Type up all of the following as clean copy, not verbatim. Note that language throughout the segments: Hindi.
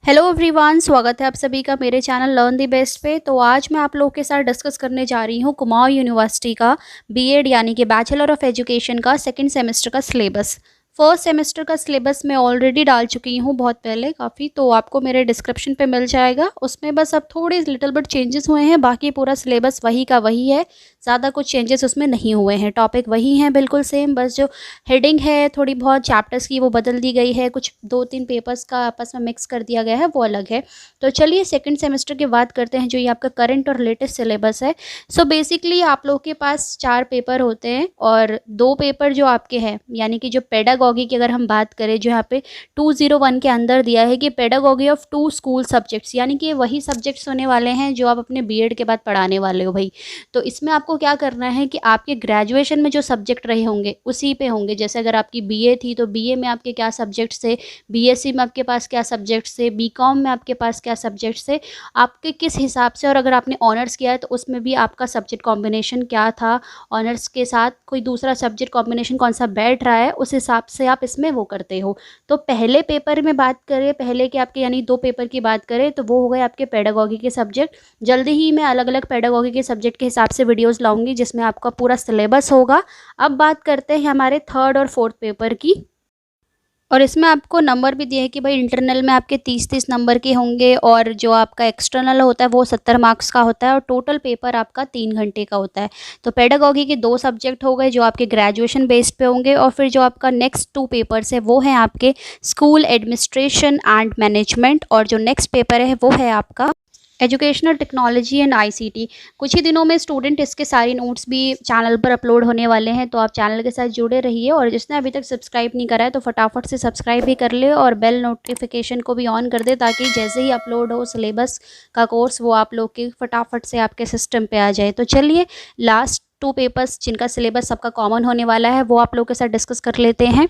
हेलो एवरीवन, स्वागत है आप सभी का मेरे चैनल लर्न दी बेस्ट पे। तो आज मैं आप लोगों के साथ डिस्कस करने जा रही हूँ कुमाऊं यूनिवर्सिटी का बीएड यानी कि बैचलर ऑफ एजुकेशन का सेकंड सेमेस्टर का सिलेबस। फर्स्ट सेमेस्टर का सिलेबस मैं ऑलरेडी डाल चुकी हूँ बहुत पहले काफ़ी, तो आपको मेरे डिस्क्रिप्शन पे मिल जाएगा। उसमें बस अब थोड़े लिटिल बिट चेंजेस हुए हैं, बाकी पूरा सिलेबस वही का वही है। ज़्यादा कुछ चेंजेस उसमें नहीं हुए हैं, टॉपिक वही हैं बिल्कुल सेम। बस जो हेडिंग है थोड़ी बहुत चैप्टर्स की वो बदल दी गई है, कुछ 2-3 पेपर्स का आपस में मिक्स कर दिया गया है, वो अलग है। तो चलिए सेकंड सेमेस्टर की बात करते हैं, जो ये आपका करंट और लेटेस्ट सिलेबस है। सो बेसिकली आप लोग के पास 4 पेपर होते हैं और 2 पेपर जो आपके हैं, यानी कि जो पेडागॉगी की अगर हम बात करें, जो यहाँ पे 201 के अंदर दिया है कि पेडागॉगी ऑफ 2 स्कूल सब्जेक्ट्स, यानी कि वही सब्जेक्ट्स होने वाले हैं जो आप अपने बीएड के बाद पढ़ाने वाले हो भाई। तो इसमें आपको क्या करना है कि आपके ग्रेजुएशन में जो सब्जेक्ट रहे होंगे उसी पे होंगे। जैसे अगर आपकी बीए थी तो बीए में आपके क्या सब्जेक्ट्स थे, बीएससी में आपके पास क्या सब्जेक्ट्स थे, बीकॉम में आपके पास क्या सब्जेक्ट्स थे, आपके किस हिसाब से, और अगर आपने ऑनर्स किया है तो उसमें भी आपका सब्जेक्ट कॉम्बिनेशन क्या था, ऑनर्स के साथ कोई दूसरा सब्जेक्ट कॉम्बिनेशन कौन सा बैठ रहा है, उस हिसाब से आप इसमें वो करते हो। तो पहले पेपर में बात करें, पहले के आपके यानी 2 पेपर की बात करें तो वो हो गए आपके पेडागॉगी के सब्जेक्ट। जल्दी ही मैं अलग अलग पेडागॉगी के सब्जेक्ट के हिसाब से वीडियोस लाऊंगी जिसमें आपका पूरा सिलेबस होगा। अब बात करते हैं हमारे थर्ड और फोर्थ पेपर की, और इसमें आपको नंबर भी दिए है कि भाई इंटरनल में आपके 30-30 नंबर के होंगे और जो आपका एक्सटर्नल होता है वो 70 मार्क्स का होता है और टोटल पेपर आपका 3 घंटे का होता है। तो पेडागॉगी के 2 सब्जेक्ट हो गए जो आपके ग्रेजुएशन बेस्ड पे होंगे, और फिर जो आपका नेक्स्ट 2 पेपर्स है वो हैं आपके स्कूल एडमिनिस्ट्रेशन एंड मैनेजमेंट, और जो नेक्स्ट पेपर है वो है आपका एजुकेशनल टेक्नोलॉजी एंड आईसीटी। कुछ ही दिनों में स्टूडेंट इसके सारे नोट्स भी चैनल पर अपलोड होने वाले हैं, तो आप चैनल के साथ जुड़े रहिए। और जिसने अभी तक सब्सक्राइब नहीं करा है तो फटाफट से सब्सक्राइब भी कर ले और बेल नोटिफिकेशन को भी ऑन कर दे, ताकि जैसे ही अपलोड हो सिलेबस का कोर्स वो आप लोग के फटाफट से आपके सिस्टम पे आ जाए। तो चलिए लास्ट 2 पेपर्स जिनका सिलेबस सबका कॉमन होने वाला है वो आप लोग के साथ डिस्कस कर लेते हैं।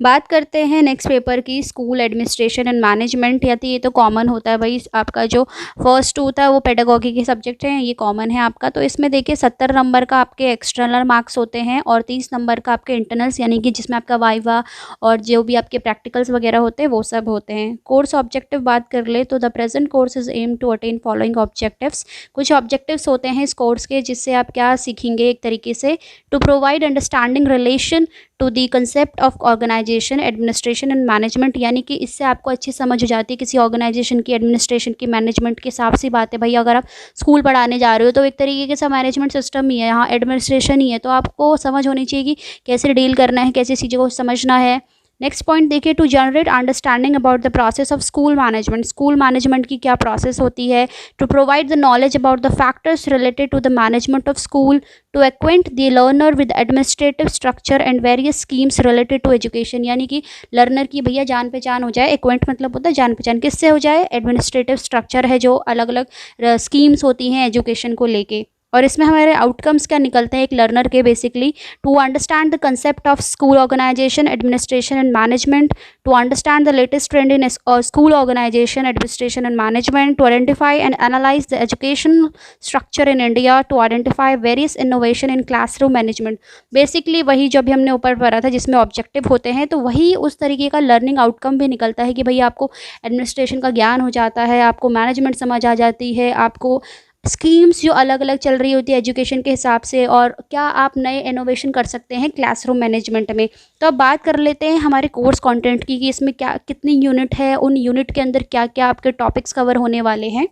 बात करते हैं नेक्स्ट पेपर की, स्कूल एडमिनिस्ट्रेशन एंड मैनेजमेंट। या तो ये तो कॉमन होता है भाई, आपका जो फर्स्ट 2 था वो पेडागॉगी के सब्जेक्ट हैं, ये कॉमन है आपका। तो इसमें देखिए 70 नंबर का आपके एक्सटर्नल मार्क्स होते हैं और 30 नंबर का आपके इंटरनल्स, यानी कि जिसमें आपका वाइवा और जो भी आपके प्रैक्टिकल्स वगैरह होते हैं वो सब होते हैं। कोर्स ऑब्जेक्टिव बात कर ले तो the present course is aim to attain following objectives. कुछ ऑब्जेक्टिव्स होते हैं इस कोर्स के जिससे आप क्या सीखेंगे, एक तरीके से to provide understanding relation to the concept of organisation administration and management, यानी कि इससे आपको अच्छी समझ हो जाती है किसी ऑर्गेनाइजेशन की, एडमिनिस्ट्रेशन की, मैनेजमेंट की। साफ सी बात है भाई, अगर आप स्कूल पढ़ाने जा रहे हो तो एक तरीके का मैनेजमेंट सिस्टम ही है, यहाँ एडमिनिस्ट्रेशन ही है, तो आपको समझ होनी चाहिए कि कैसे डील करना है, कैसे चीज़ों को समझना है। नेक्स्ट पॉइंट देखिए, to generate understanding about the process of school management. School management की क्या प्रोसेस होती है। To provide the knowledge about the factors related to the management of school. To acquaint the learner with administrative structure and various schemes related to education, यानी कि लर्नर की भैया जान पहचान हो जाए। एक्वेंट मतलब होता है जान पहचान, किससे हो जाए, एडमिनिस्ट्रेटिव स्ट्रक्चर है जो अलग अलग स्कीम्स होती हैं एजुकेशन को लेके। और इसमें हमारे आउटकम्स क्या निकलते हैं एक लर्नर के, basically to understand the concept of school organisation administration and management, to understand the latest trend in school organisation administration and management, to identify and analyse the education structure in India, to identify various innovation in classroom management. Basically वही जो भी हमने ऊपर पढ़ा था जिसमें ऑब्जेक्टिव होते हैं, तो वही उस तरीके का लर्निंग आउटकम भी निकलता है कि भाई आपको एडमिनिस्ट्रेशन का ज्ञान हो जाता है, आपको मैनेजमेंट समझ आ जाती है, आपको स्कीम्स जो अलग अलग चल रही होती है एजुकेशन के हिसाब से, और क्या आप नए इनोवेशन कर सकते हैं क्लासरूम मैनेजमेंट में। तो अब बात कर लेते हैं हमारे कोर्स कंटेंट की कि इसमें क्या कितनी यूनिट है, उन यूनिट के अंदर क्या क्या आपके टॉपिक्स कवर होने वाले हैं।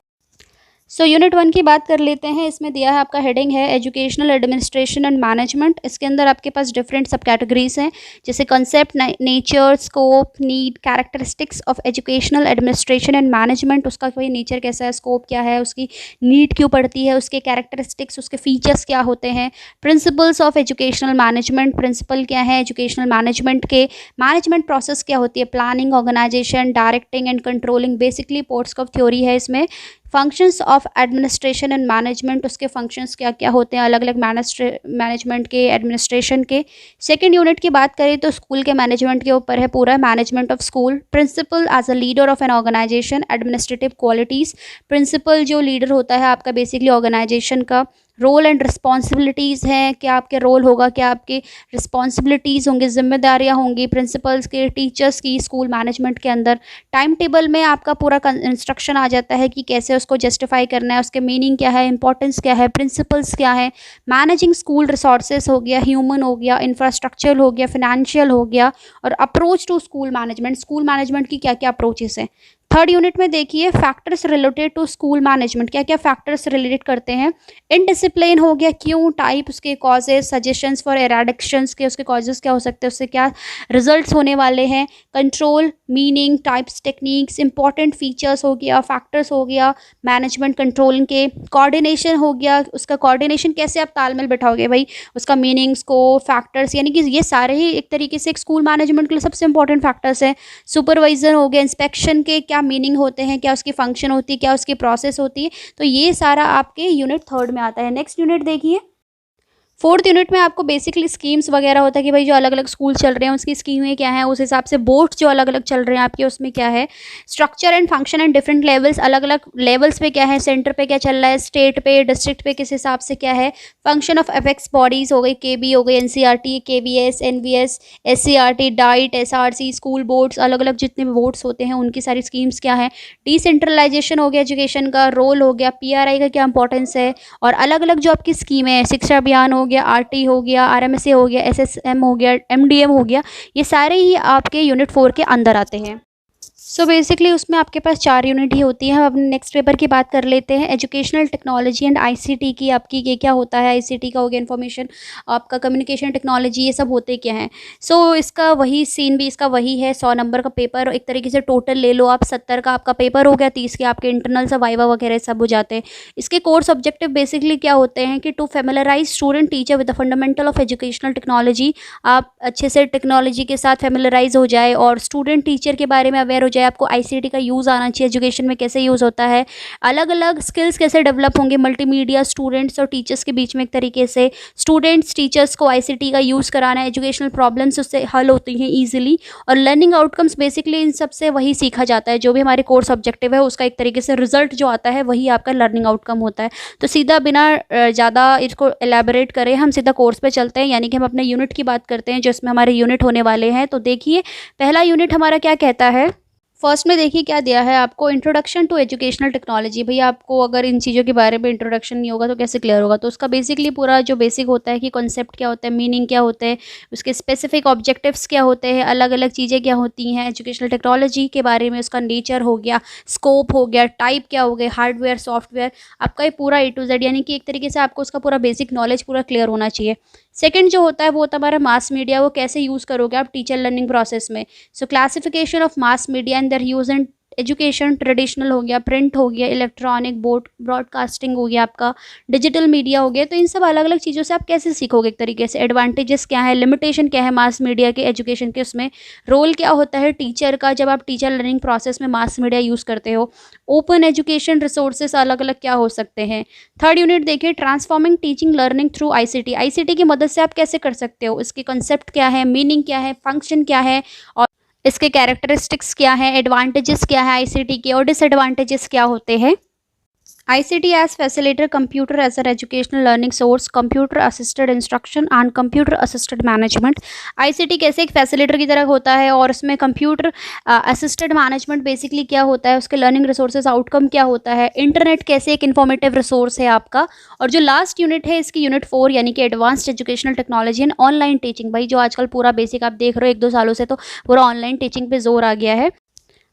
सो यूनिट 1 की बात कर लेते हैं। इसमें दिया है आपका हेडिंग है एजुकेशनल एडमिनिस्ट्रेशन एंड मैनेजमेंट। इसके अंदर आपके पास डिफरेंट सब कैटेगरीज हैं, जैसे concept, nature, scope, need, characteristics of educational administration and management. उसका कोई नेचर कैसा है, स्कोप क्या है, उसकी नीड क्यों पड़ती है, उसके कैरेक्टरिस्टिक्स, उसके फीचर्स क्या होते हैं। Principles of educational management, principle क्या है एजुकेशनल मैनेजमेंट के, मैनेजमेंट प्रोसेस क्या होती है, planning, organisation, directing and controlling, basically parts of theory है इसमें। Functions of administration and management, उसके फंक्शंस क्या क्या होते हैं अलग अलग मैनेजमेंट के, एडमिनिस्ट्रेशन के। सेकंड यूनिट की बात करें तो स्कूल के मैनेजमेंट के ऊपर है पूरा, management of school. Principal as a leader of an organisation, administrative qualities. Principal जो लीडर होता है आपका बेसिकली ऑर्गेनाइजेशन का, रोल एंड रिस्पॉन्सिबिलिटीज़ हैं, क्या आपके रोल होगा, क्या आपके रिस्पॉन्सिबिलिटीज़ होंगी, जिम्मेदारियाँ होंगी प्रिंसिपल्स के, टीचर्स की, स्कूल मैनेजमेंट के अंदर। टाइम टेबल में आपका पूरा इंस्ट्रक्शन आ जाता है कि कैसे उसको जस्टिफाई करना है, उसके मीनिंग क्या है, इंपॉर्टेंस क्या है, प्रिंसिपल्स क्या है। मैनेजिंग स्कूल रिसोर्सेज हो गया, ह्यूमन हो गया, इंफ्रास्ट्रक्चर हो गया, फिनेंशियल हो गया, और अप्रोच टू स्कूल मैनेजमेंट की क्या क्या अप्रोचेस हैं। थर्ड यूनिट में देखिए factors related to school management, क्या क्या फैक्टर्स रिलेटेड करते हैं। इनडिसिप्लिन हो गया, क्यों, टाइप, उसके कॉजेज, सजेशंस फॉर एराडिक्शंस के, उसके कॉजेज क्या हो सकते हैं, उससे क्या रिजल्ट्स होने वाले हैं। Control, meaning, types, techniques, important features हो गया, फैक्टर्स हो गया मैनेजमेंट कंट्रोलिंग के। कोऑर्डिनेशन हो गया, उसका कोऑर्डिनेशन कैसे आप तालमेल बैठाओगे भाई, उसका मीनिंग्स को, फैक्टर्स, यानी कि ये सारे ही एक तरीके से एक स्कूल मैनेजमेंट के लिए सबसे इंपॉर्टेंट फैक्टर्स हैं। सुपरवाइजर हो गया, इंस्पेक्शन के क्या मीनिंग होते हैं, क्या उसकी फंक्शन होती है, क्या उसकी प्रोसेस होती है। तो ये सारा आपके यूनिट थर्ड में आता है। नेक्स्ट यूनिट देखिए, फोर्थ यूनिट में आपको बेसिकली स्कीम्स वगैरह होता है कि भाई जो अलग अलग स्कूल चल रहे हैं उसकी स्कीमें क्या हैं, उस हिसाब से बोर्ड्स जो अलग अलग चल रहे हैं आपके उसमें क्या है। Structure and function and different levels, अलग अलग लेवल्स पे क्या है, सेंटर पे क्या चल रहा है, स्टेट पे, डिस्ट्रिक्ट पे किस हिसाब से क्या है। फंक्शन ऑफ एपेक्स बॉडीज़ हो गई, केबी हो गई, NCERT, KVS, NVS, SCERT, DIET, SRC, school boards, अलग अलग जितने भी बोर्ड्स होते हैं उनकी सारी स्कीम्स क्या है। डिसेंट्रलाइजेशन हो गया एजुकेशन का, रोल हो गया, पीआरआई का क्या इंपॉर्टेंस है, और अलग अलग जो आपकी स्कीमें हैं, शिक्षा अभियान हो गया, आरटी हो गया, आरएमएसए हो गया, एसएसएम हो गया, एमडीएम हो गया, ये सारे ही आपके यूनिट 4 के अंदर आते हैं। सो बेसिकली उसमें आपके पास 4 यूनिट ही होती है। हम अपने नेक्स्ट पेपर की बात कर लेते हैं। एजुकेशनल टेक्नोलॉजी एंड आईसीटी की आपकी ये क्या होता है, आईसीटी का हो गया इन्फॉर्मेशन, आपका कम्युनिकेशन टेक्नोलॉजी, ये सब होते क्या हैं। सो इसका वही सीन भी इसका वही है, 100 नंबर का पेपर एक तरीके से टोटल ले लो आप, 70 का आपका पेपर हो गया, 30 के आपके इंटरनल सब वाइवा वगैरह सब हो जाते हैं। इसके कोर्स ऑब्जेक्टिव बेसिकली क्या होते हैं कि to familiarise student teacher with the fundamental of educational technology, आप अच्छे से टेक्नोलॉजी के साथ फेमिलराइज हो जाए और स्टूडेंट टीचर के बारे में अवेयर हो जाए, आपको आईसीटी का यूज़ आना चाहिए, एजुकेशन में कैसे यूज़ होता है, अलग अलग स्किल्स कैसे डेवलप होंगे मल्टीमीडिया स्टूडेंट्स और टीचर्स के बीच में, एक तरीके से स्टूडेंट्स टीचर्स को आईसीटी का यूज़ कराना है, एजुकेशनल प्रॉब्लम्स उससे हल होती हैं ईजिली, और लर्निंग आउटकम्स बेसिकली इन सब से वही सीखा जाता है, जो भी हमारे कोर्स ऑब्जेक्टिव है उसका एक तरीके से रिजल्ट जो आता है वही आपका लर्निंग आउटकम होता है। तो सीधा बिना ज़्यादा इसको एलैबोरेट करें हम सीधा कोर्स पे चलते हैं, यानी कि हम अपने यूनिट की बात करते हैं जो इसमें हमारे यूनिट होने वाले हैं। तो देखिए पहला यूनिट हमारा क्या कहता है। फर्स्ट में देखिए क्या दिया है आपको, इंट्रोडक्शन टू एजुकेशनल टेक्नोलॉजी। भैया आपको अगर इन चीज़ों के बारे में इंट्रोडक्शन नहीं होगा तो कैसे क्लियर होगा। तो उसका बेसिकली पूरा जो बेसिक होता है कि कॉन्सेप्ट क्या होता है, मीनिंग क्या होते हैं, उसके स्पेसिफिक ऑब्जेक्टिव्स क्या होते हैं, अलग अलग चीज़ें क्या होती हैं एजुकेशनल टेक्नोलॉजी के बारे में, उसका नेचर हो गया, स्कोप हो गया, टाइप क्या हो गए, हार्डवेयर, सॉफ्टवेयर, आपका ये पूरा ए टू जेड, यानी कि एक तरीके से आपको उसका पूरा बेसिक नॉलेज पूरा क्लियर होना चाहिए। सेकंड जो होता है वो होता है हमारा मास मीडिया, वो कैसे यूज़ करोगे आप टीचर लर्निंग प्रोसेस में। So classification of mass media and their use and education, traditional हो गया, प्रिंट हो गया, इलेक्ट्रॉनिक, ब्रॉडकास्टिंग हो गया, आपका डिजिटल मीडिया हो गया। तो इन सब अलग अलग चीज़ों से आप कैसे सीखोगे एक तरीके से, एडवांटेजेस क्या है, लिमिटेशन क्या है मास मीडिया के एजुकेशन के, उसमें रोल क्या होता है टीचर का जब आप टीचर लर्निंग प्रोसेस में मास मीडिया यूज़ करते हो, ओपन एजुकेशन रिसोर्सेस अलग अलग क्या हो सकते हैं। थर्ड यूनिट देखिए, transforming teaching learning through ICT, ICT की मदद से आप कैसे कर सकते हो, इसके कंसेप्ट क्या है, मीनिंग क्या है, फंक्शन क्या है, और इसके कैरेक्टरिस्टिक्स क्या है, एडवांटेजेस क्या है आईसीटी के, और डिसएडवांटेजेस क्या होते हैं। ICT as facilitator, computer as an educational learning source, computer assisted instruction and computer assisted management। ICT कैसे एक फैसिलिटेटर की तरह होता है और उसमें कंप्यूटर असिस्टेड मैनेजमेंट बेसिकली क्या होता है, उसके लर्निंग रिसोर्सेज आउटकम क्या होता है, इंटरनेट कैसे एक इन्फॉर्मेटिव रिसोर्स है आपका। और जो लास्ट यूनिट है इसकी यूनिट 4 यानी कि advanced educational technology and online teaching. भाई जो आजकल पूरा बेसिक आप देख रहे हो 1-2 सालों से तो पूरा ऑनलाइन टीचिंग पे जोर आ गया है।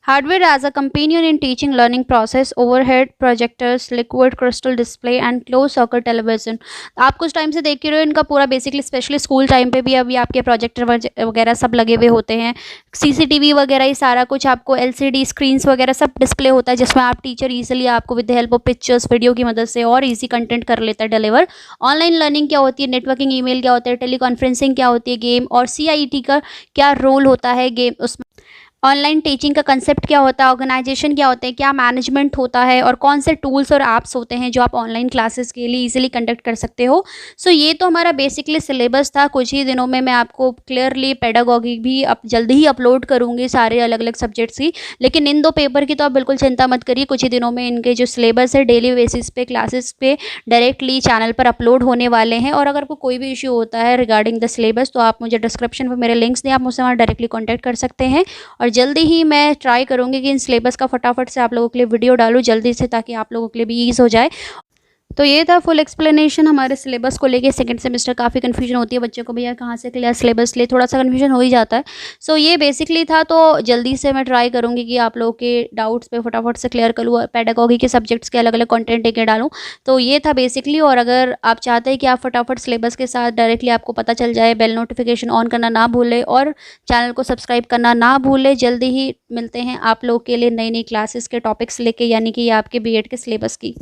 Hardware as a companion in teaching learning process, overhead projectors, liquid crystal display and closed circuit television। आप कुछ टाइम से देख ही रहे हो इनका पूरा बेसिकली स्पेशली स्कूल टाइम पे भी अभी आपके प्रोजेक्टर वगैरह सब लगे हुए होते हैं, सीसीटीवी वगैरह ये सारा कुछ आपको एलसीडी स्क्रीन्स वगैरह सब डिस्प्ले होता है जिसमें आप टीचर ईजिली आपको with the help of pictures video की मदद से और ईजी कंटेंट कर लेता है डिलीवर। ऑनलाइन लर्निंग क्या होती है, नेटवर्किंग, ईमेल क्या होता है, टेलीकॉन्फ्रेंसिंग क्या होती है, गेम, और CIET का क्या रोल होता है गेम उसमें। ऑनलाइन टीचिंग का कंसेप्ट क्या होता है, ऑर्गेनाइजेशन क्या होते हैं, क्या मैनेजमेंट होता है और कौन से टूल्स और ऐप्स होते हैं जो आप ऑनलाइन क्लासेस के लिए इजीली कंडक्ट कर सकते हो। सो ये तो हमारा बेसिकली सिलेबस था। कुछ ही दिनों में मैं आपको क्लियरली पेडागॉगी भी अब जल्दी ही अपलोड करूँगी, सारे अलग अलग सब्जेक्ट्स की। लेकिन इन 2 पेपर की तो आप बिल्कुल चिंता मत करिए, कुछ ही दिनों में इनके जो सिलेबस है डेली बेसिस पे क्लासेस पे डायरेक्टली चैनल पर अपलोड होने वाले हैं। और अगर आपको कोई भी इश्यू होता है रिगार्डिंग द सिलेबस तो आप मुझे डिस्क्रिप्शन में मेरे लिंक्स दें, आप मुझसे वहाँ डायरेक्टली कॉन्टैक्ट कर सकते हैं। और जल्दी ही मैं ट्राई करूँगी कि इन सिलेबस का फटाफट से आप लोगों के लिए वीडियो डालूँ जल्दी से, ताकि आप लोगों के लिए भी ईज़ हो जाए। तो ये था फुल एक्सप्लेनेशन हमारे सिलेबस को लेके। सेकंड सेमेस्टर काफ़ी कन्फ्यूजन होती है बच्चों को, भैया कहाँ से क्लियर सिलेबस ले, थोड़ा सा कन्फ्यूजन हो ही जाता है। सो ये बेसिकली था। तो जल्दी से मैं ट्राई करूँगी कि आप लोगों के डाउट्स पे फटाफट से क्लियर करूँ, पेडागॉगी के सब्जेक्ट्स के अलग अलग कंटेंट लेके डालूँ। तो ये था बेसिकली। और अगर आप चाहते हैं कि आप फटाफट सिलेबस के साथ डायरेक्टली आपको पता चल जाए, बेल नोटिफिकेशन ऑन करना ना भूलें और चैनल को सब्सक्राइब करना ना भूलें। जल्दी ही मिलते हैं आप लोगों के लिए नई नई क्लासेस के टॉपिक्स लेके, यानी कि ये आपके बीएड के सिलेबस की।